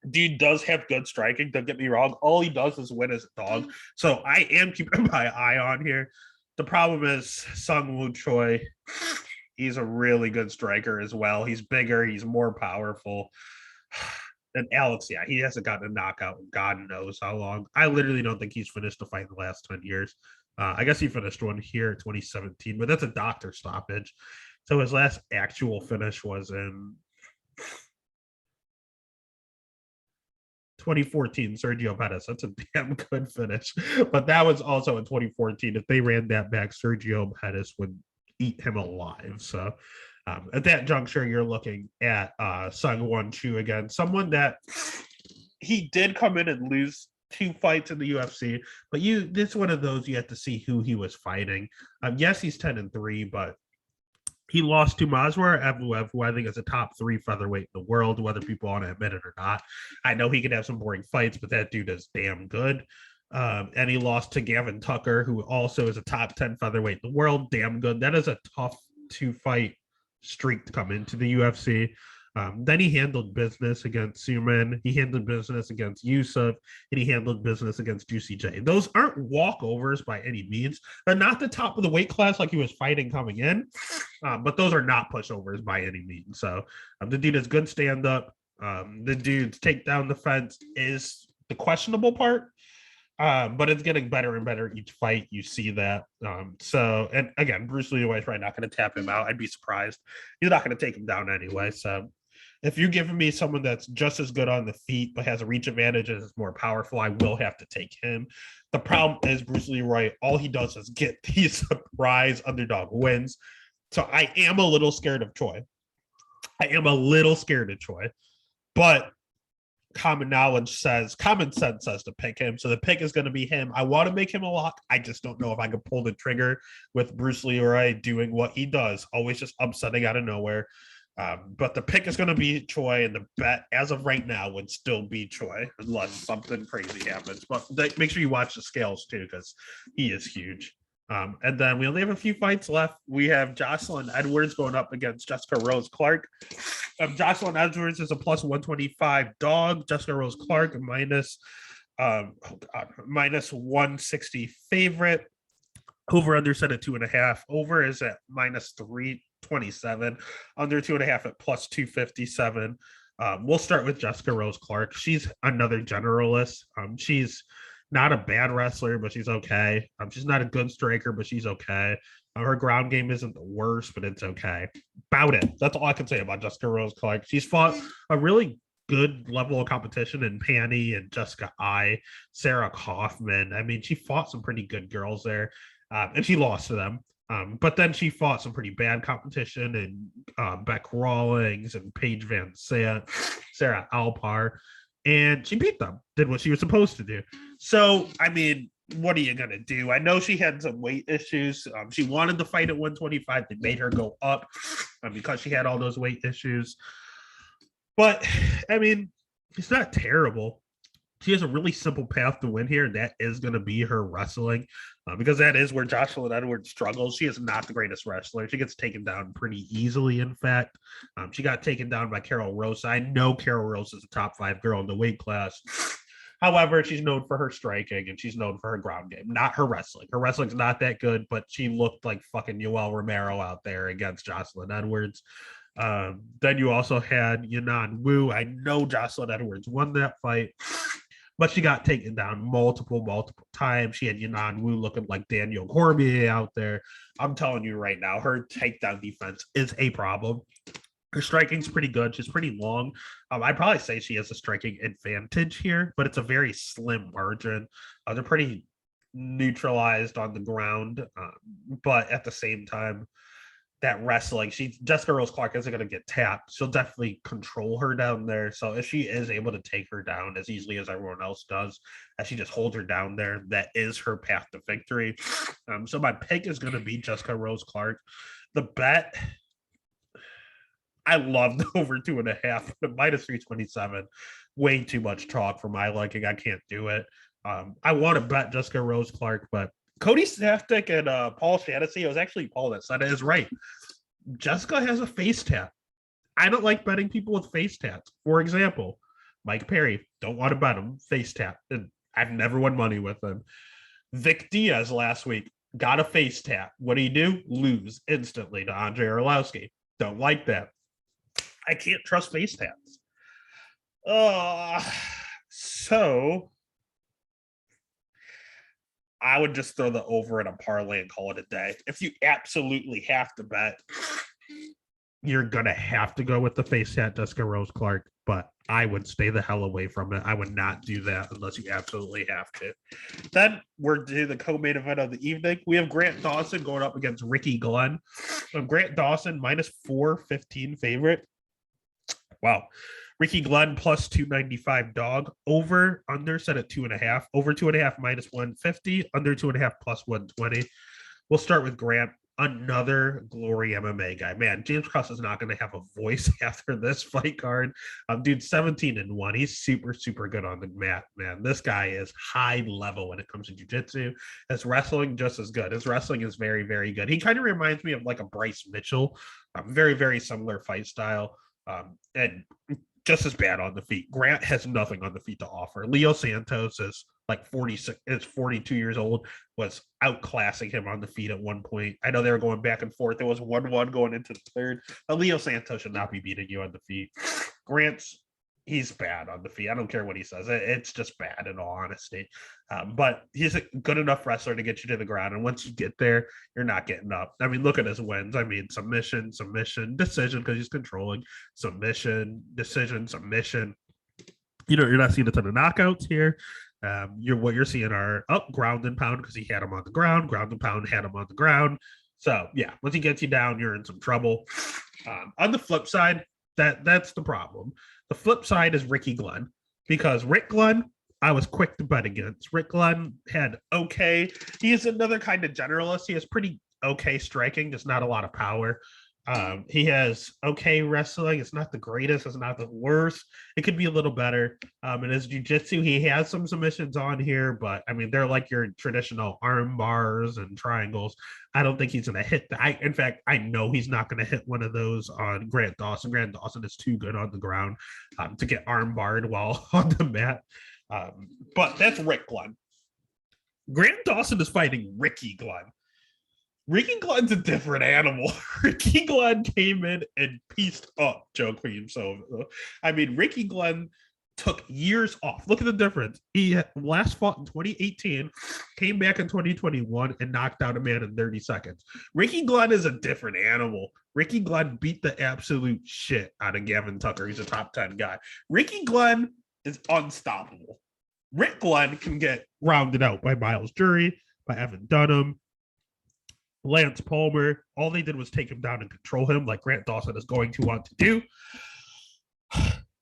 Dude does have good striking, don't get me wrong. All he does is win as a dog. So I am keeping my eye on here. The problem is Sungwon Choi. He's a really good striker as well. He's bigger. He's more powerful. And Alex, yeah, he hasn't gotten a knockout in God knows how long. I literally don't think he's finished a fight in the last 10 years. I guess he finished one here in 2017, but that's a doctor stoppage. So his last actual finish was in 2014, Sergio Pettis. That's a damn good finish. But that was also in 2014. If they ran that back, Sergio Pettis would eat him alive. So at that juncture, you're looking at Sungwon Choi again, someone that he did come in and lose 2 fights in the UFC, but this one of those you have to see who he was fighting. Yes, he's 10-3, but He lost to Maswar Evloev, who I think is a top 3 featherweight in the world, whether people want to admit it or not. I know he can have some boring fights, but that dude is damn good. And he lost to Gavin Tucker, who also is a top 10 featherweight in the world, damn good. That is a tough 2-fight streak to come into the UFC. Then he handled business against Suman. He handled business against Yusuf, and he handled business against Juicy J. Those aren't walkovers by any means. They're not the top of the weight class like he was fighting coming in, but those are not pushovers by any means. So the dude is good stand up. The dude's takedown defense is the questionable part. But it's getting better and better each fight. You see that. So, and again, Bruce Leroy is probably not going to tap him out. I'd be surprised. He's not going to take him down anyway. So, if you're giving me someone that's just as good on the feet but has a reach advantage and is more powerful, I will have to take him. The problem is Bruce Leroy, all he does is get these surprise underdog wins. So I am a little scared of Choi. But common sense says to pick him. So the pick is going to be him. I want to make him a lock. I just don't know if I can pull the trigger with Bruce Leroy doing what he does, always just upsetting out of nowhere. But the pick is going to be Choi, and the bet as of right now would still be Choi unless something crazy happens. But make sure you watch the scales too, because he is huge. And then we only have a few fights left. We have Jocelyn Edwards going up against Jessica Rose Clark. Jocelyn Edwards is a plus 125 dog. Jessica Rose Clark minus 160 favorite. Over under set at 2.5. Over is at minus 327. Under 2.5 at plus 257. We'll start with Jessica Rose Clark. She's another generalist. She's not a bad wrestler, but she's okay. She's not a good striker, but she's okay. Her ground game isn't the worst, but it's okay. About it. That's all I can say about Jessica Rose Clark. She's fought a really good level of competition in Panny and Jessica I, Sarah Kaufman. I mean, she fought some pretty good girls there, and she lost to them. But then she fought some pretty bad competition in Beck Rawlings and Paige Van Sant, Sarah Alpar, and she beat them, did what she was supposed to do. So, I mean, what are you going to do? I know she had some weight issues. She wanted to fight at 125. They made her go up because she had all those weight issues. But, I mean, it's not terrible. She has a really simple path to win here, and that is going to be her wrestling, because that is where Jocelyn Edwards struggles. She is not the greatest wrestler. She gets taken down pretty easily, in fact. She got taken down by Carol Rosa. I know Carol Rosa is a top 5 girl in the weight class. However, she's known for her striking, and she's known for her ground game, not her wrestling. Her wrestling's not that good, but she looked like fucking Yoel Romero out there against Jocelyn Edwards. Then you also had Yanan Wu. I know Jocelyn Edwards won that fight, but she got taken down multiple times. She had Yanan Wu looking like Daniel Cormier out there. I'm telling you right now, her takedown defense is a problem. Her striking's pretty good. She's pretty long. I'd probably say she has a striking advantage here, but it's a very slim margin. They're pretty neutralized on the ground, but at the same time, that wrestling, Jessica Rose Clark isn't going to get tapped. She'll definitely control her down there. So if she is able to take her down as easily as everyone else does, as she just holds her down there, that is her path to victory. So my pick is going to be Jessica Rose Clark. The bet, I love the over 2.5, but minus 327. Way too much chalk for my liking. I can't do it. I want to bet Jessica Rose Clark, but Cody Saftik and Paul Shaughnessy, it was actually Paul that said it, is right. Jessica has a face tat. I don't like betting people with face tats. For example, Mike Perry, don't want to bet him, face tat. And I've never won money with him. Vic Diaz last week got a face tat. What do? Lose instantly to Andre Arlovski. Don't like that. I can't trust face tats. So I would just throw the over in a parlay and call it a day. If you absolutely have to bet, you're going to have to go with the face tat Jessica Rose Clark, but I would stay the hell away from it. I would not do that unless you absolutely have to. Then we're to the co-main event of the evening. We have Grant Dawson going up against Ricky Glenn. Grant Dawson, minus 415 favorite. Wow. Ricky Glenn plus 295 dog. Over under set at 2.5. Over 2.5 minus 150. Under 2.5 plus 120. We'll start with Grant. another Glory MMA guy. Man, James Cross is not going to have a voice after this fight card. Dude, 17-1. He's super, super good on the mat, man. This guy is high level when it comes to jiu-jitsu. His wrestling just as good. His wrestling is very, very good. He kind of reminds me of like a Bryce Mitchell. Very, very similar fight style. And just as bad on the feet. Grant has nothing on the feet to offer. Leo Santos is like 46, is 42 years old, was outclassing him on the feet at one point. I know they were going back and forth. It was 1-1 going into the third. But Leo Santos should not be beating you on the feet. Grant's, he's bad on the feet. I don't care what he says. It's just bad in all honesty. But he's a good enough wrestler to get you to the ground. And once you get there, you're not getting up. I mean, look at his wins. I mean, submission, decision because he's controlling, submission, decision, submission. You know, you're not seeing a ton of knockouts here. What you're seeing are ground and pound because he had him on the ground. Ground and pound had him on the ground. So yeah, once he gets you down, you're in some trouble. On the flip side, that's the problem. The flip side is Ricky Glenn, because Rick Glenn, I was quick to bet against. Rick Glenn had okay. He is another kind of generalist. He has pretty okay striking, just not a lot of power. He has okay wrestling. It's not the greatest. It's not the worst. It could be a little better. In his jiu-jitsu, he has some submissions on here, but I mean, they're like your traditional arm bars and triangles. I don't think he's going to hit that. In fact, I know he's not going to hit one of those on Grant Dawson. Grant Dawson is too good on the ground to get arm barred while on the mat. But that's Rick Glenn. Grant Dawson is fighting Ricky Glenn. Ricky Glenn's a different animal. Ricky Glenn came in and pieced up Joe Cream. So, I mean, Ricky Glenn took years off. Look at the difference. He last fought in 2018, came back in 2021, and knocked out a man in 30 seconds. Ricky Glenn is a different animal. Ricky Glenn beat the absolute shit out of Gavin Tucker. He's a top 10 guy. Ricky Glenn is unstoppable. Rick Glenn can get rounded out by Miles Jury, by Evan Dunham, Lance Palmer. All they did was take him down and control him, like Grant Dawson is going to want to do.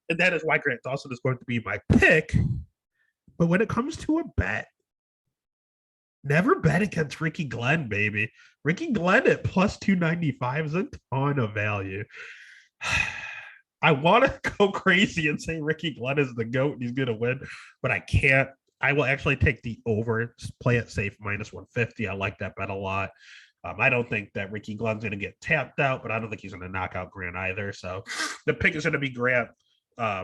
And that is why Grant Dawson is going to be my pick. But when it comes to a bet, never bet against Ricky Glenn, baby. Ricky Glenn at plus 295 is a ton of value. I want to go crazy and say Ricky Glenn is the GOAT and he's going to win, but I can't. I will actually take the over, play it safe, minus 150. I like that bet a lot. I don't think that Ricky Glenn's going to get tapped out, but I don't think he's going to knock out Grant either. So the pick is going to be Grant.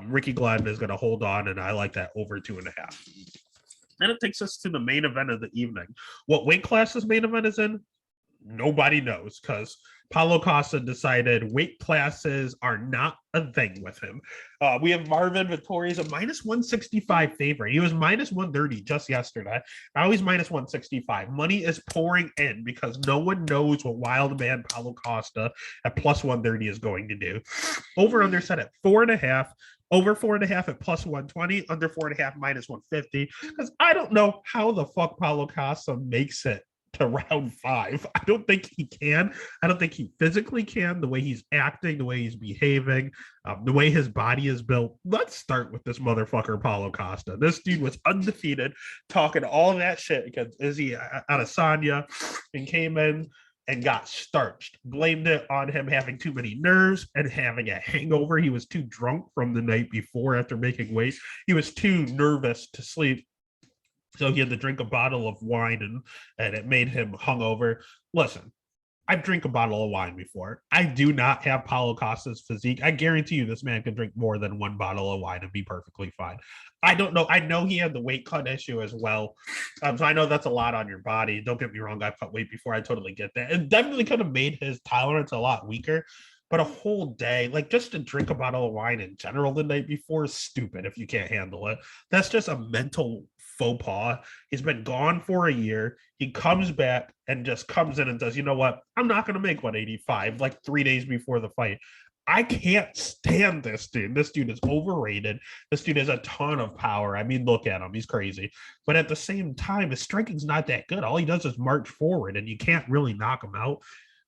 Ricky Glenn is going to hold on, and I like that over 2.5. And it takes us to the main event of the evening. What weight class this main event is in, nobody knows, because Paulo Costa decided weight classes are not a thing with him. We have Marvin Vettori is a minus 165 favorite. He was minus 130 just yesterday. Now he's minus 165. Money is pouring in because no one knows what wild man Paulo Costa at plus 130 is going to do. Over under set at 4.5. Over 4.5 at plus 120. Under 4.5 minus 150. Because I don't know how the fuck Paulo Costa makes it to round 5. I don't think he can. I don't think he physically can. The way he's acting, the way he's behaving, the way his body is built. Let's start with this motherfucker, Paulo Costa. This dude was undefeated, talking all that shit against Izzy Adesanya, and came in and got starched. Blamed it on him having too many nerves and having a hangover. He was too drunk from the night before after making weight. He was too nervous to sleep. So he had to drink a bottle of wine and it made him hungover. Listen, I've drank a bottle of wine before. I do not have Paulo Costa's physique. I guarantee you this man can drink more than one bottle of wine and be perfectly fine. I don't know. I know he had the weight cut issue as well. So I know that's a lot on your body. Don't get me wrong. I've cut weight before. I totally get that. It definitely could have made his tolerance a lot weaker. But a whole day, like just to drink a bottle of wine in general the night before is stupid if you can't handle it. That's just a mental faux pas. He's been gone for a year. He comes back and just comes in and says, you know what? I'm not going to make 185 like 3 days before the fight. I can't stand this dude. This dude is overrated. This dude has a ton of power. I mean, look at him. He's crazy. But at the same time, his striking's not that good. All he does is march forward, and you can't really knock him out.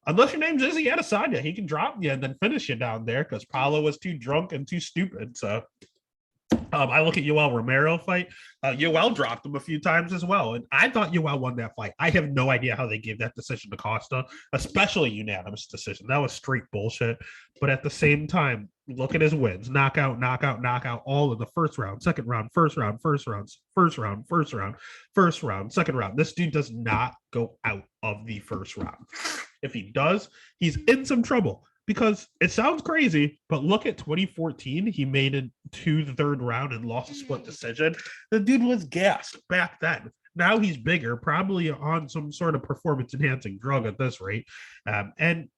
Unless your name's Izzy Adesanya, he can drop you and then finish you down there because Paulo was too drunk and too stupid. So I look at Yoel Romero fight. Yoel dropped him a few times as well, and I thought Yoel won that fight. I have no idea how they gave that decision to Costa, especially unanimous decision. That was straight bullshit. But at the same time, look at his wins: knockout, knockout, knockout, all in the first round, second round, first round, first round, first round, first round, first round, second round. This dude does not go out of the first round. If he does, he's in some trouble. Because it sounds crazy, but look at 2014. He made it to the third round and lost a split decision. The dude was gassed back then. Now he's bigger, probably on some sort of performance enhancing drug at this rate, and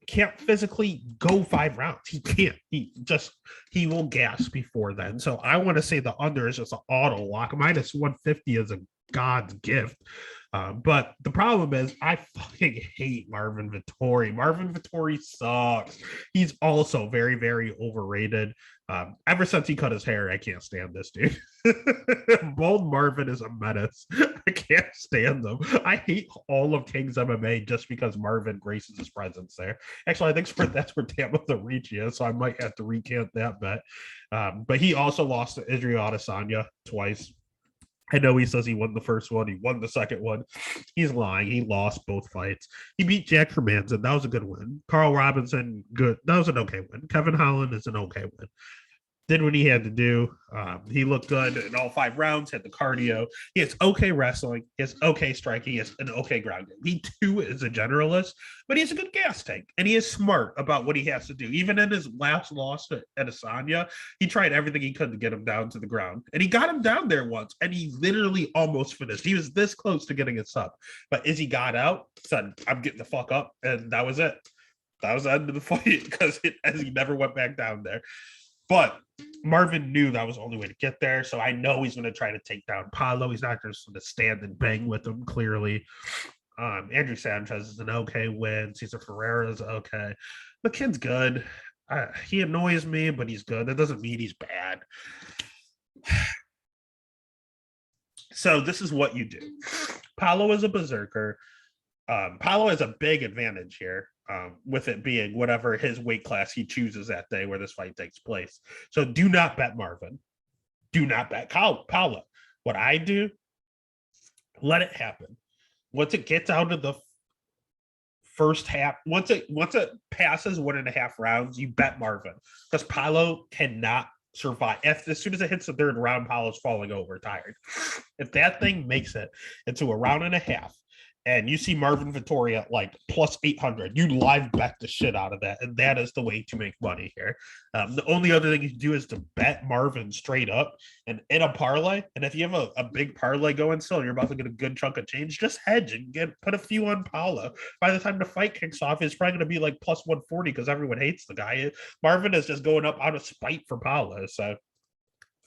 can't physically go 5 rounds. He can't. He will gas before then. So I want to say the under is just an auto lock. Minus 150 is a God's gift. But the problem is, I fucking hate Marvin Vettori. Marvin Vettori sucks. He's also very, very overrated. Ever since he cut his hair, I can't stand this dude. Bald Marvin is a menace. I can't stand them. I hate all of King's MMA just because Marvin graces his presence there. Actually, I think that's where Tabitha Ricci is, so I might have to recant that bet. But he also lost to Israel Adesanya twice. I know he says he won the first one. He won the second one. He's lying. He lost both fights. He beat Jack Hermanson. That was a good win. Carl Robinson, good. That was an okay win. Kevin Holland is an okay win. Did what he had to do. He looked good in all 5 rounds, had the cardio. He has okay wrestling. He has okay striking. He has an okay grounding. He, too, is a generalist, but he's a good gas tank, and he is smart about what he has to do. Even in his last loss at Adesanya, he tried everything he could to get him down to the ground, and he got him down there once, and he literally almost finished. He was this close to getting a sub, but as he got out, said, I'm getting the fuck up, and that was it. That was the end of the fight because as he never went back down there. But Marvin knew that was the only way to get there. So I know he's going to try to take down Paulo. He's not just going to stand and bang with him, clearly. Andrew Sanchez is an okay win. Cesar Ferreira is okay. The kid's good. He annoys me, but he's good. That doesn't mean he's bad. So this is what you do. Paulo is a berserker. Paulo has a big advantage here. With it being whatever his weight class he chooses that day where this fight takes place. So do not bet Marvin. Do not bet Paulo. What I do, let it happen. Once it gets out of the first half, once it passes 1.5 rounds, you bet Marvin. Because Paulo cannot survive. As soon as it hits the third round, Paulo's falling over, tired. If that thing makes it into a round and a half, and you see Marvin Vettori at like plus 800, you live bet the shit out of that. And that is the way to make money here. The only other thing you can do is to bet Marvin straight up and in a parlay. And if you have a big parlay going still, and you're about to get a good chunk of change, just hedge and put a few on Paulo. By the time the fight kicks off, it's probably going to be like plus 140 because everyone hates the guy. Marvin is just going up out of spite for Paulo. So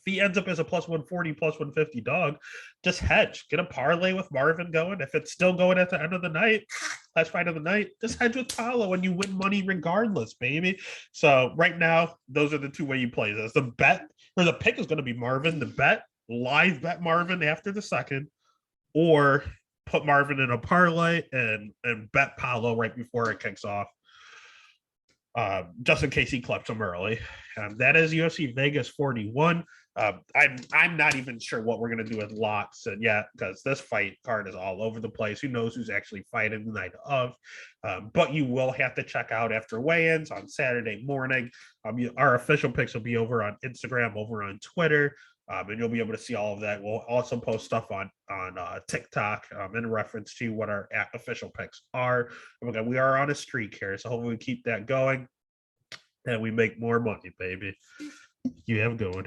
he ends up as a plus 140, plus 150 dog, just hedge. Get a parlay with Marvin going. If it's still going at the end of the night, last fight of the night, just hedge with Paulo and you win money regardless, baby. So right now, those are the 2 way you play this. The bet or the pick is going to be Marvin. The bet, live bet Marvin after the second, or put Marvin in a parlay and bet Paulo right before it kicks off. Just in case he clips him early. That is UFC Vegas 41. I'm not even sure what we're going to do with locks yet because this fight card is all over the place. Who knows who's actually fighting the night of? But you will have to check out after weigh-ins on Saturday morning. Our official picks will be over on Instagram, over on Twitter. And you'll be able to see all of that. We'll also post stuff on TikTok in reference to what our official picks are. And we are on a streak here, so hopefully we keep that going and we make more money, baby. You have a good one.